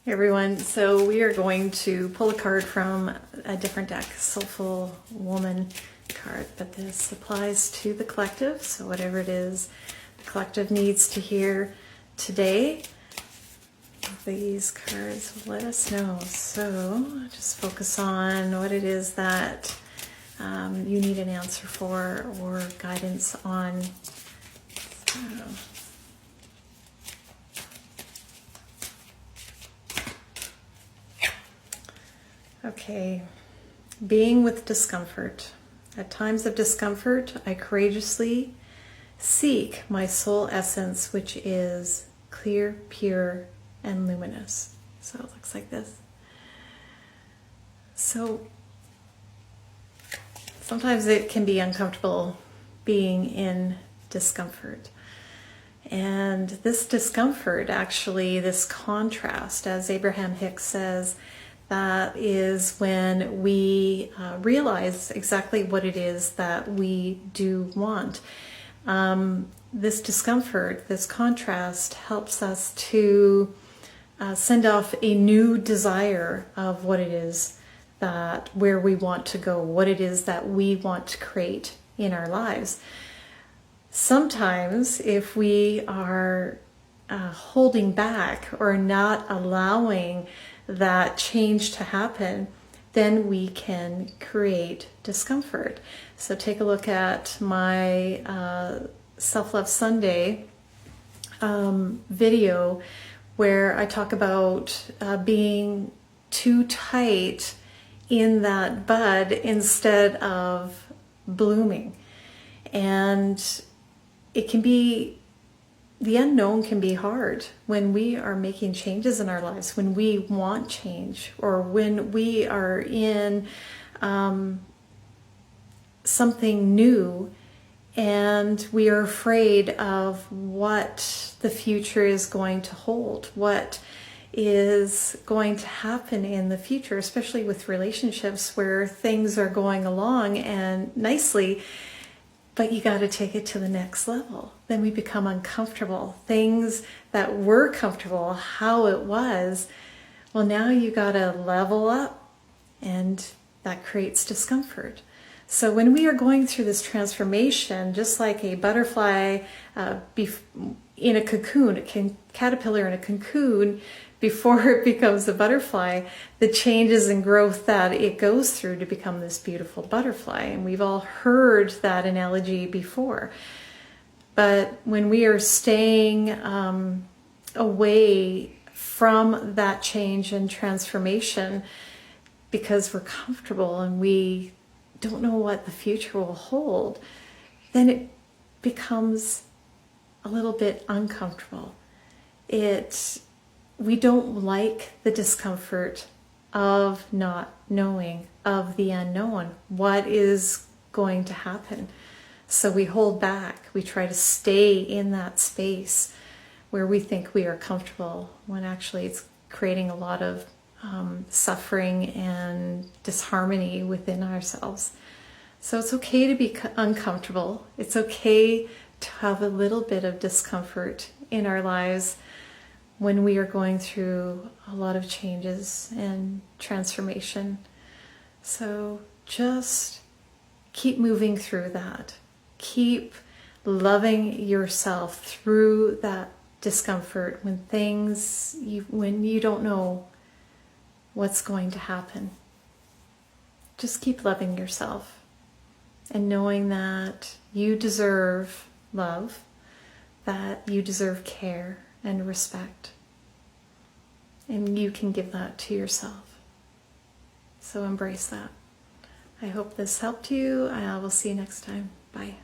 Hey everyone, so we are going to pull a card from a different deck, Soulful Woman card, but this applies to the collective, so whatever it is the collective needs to hear today, these cards will let us know. So just focus on what it is that you need an answer for or guidance on. So, okay, being with discomfort. At times of discomfort, I courageously seek my soul essence, which is clear, pure, and luminous. So it looks like this. So sometimes it can be uncomfortable being in discomfort. And this discomfort, actually, this contrast, as Abraham Hicks says, that is when we realize exactly what it is that we do want. This discomfort, this contrast, helps us to send off a new desire of what it is that where we want to go, what it is that we want to create in our lives. Sometimes if we are holding back or not allowing that change to happen, then we can create discomfort. So take a look at my Self-Love Sunday video where I talk about being too tight in that bud instead of blooming. And it can be, the unknown can be hard when we are making changes in our lives, when we want change, or when we are in something new and we are afraid of what the future is going to hold, what is going to happen in the future, especially with relationships where things are going along and nicely, but you got to take it to the next level. Then we become uncomfortable. Things that were comfortable, how it was, well, now you got to level up, and that creates discomfort. So when we are going through this transformation, just like a butterfly in a cocoon, a caterpillar in a cocoon, before it becomes a butterfly, the changes and growth that it goes through to become this beautiful butterfly. And we've all heard that analogy before. But when we are staying away from that change and transformation because we're comfortable and we don't know what the future will hold, then it becomes a little bit uncomfortable. We don't like the discomfort of not knowing, of the unknown, what is going to happen. So we hold back. We try to stay in that space where we think we are comfortable, when actually it's creating a lot of suffering and disharmony within ourselves. So it's okay to be uncomfortable. It's okay to have a little bit of discomfort in our lives when we are going through a lot of changes and transformation. So just keep moving through that. Keep loving yourself through that discomfort when you don't know what's going to happen. Just keep loving yourself and knowing that you deserve love, that you deserve care and respect, and you can give that to yourself. So embrace that. I hope this helped you. I will see you next time. Bye.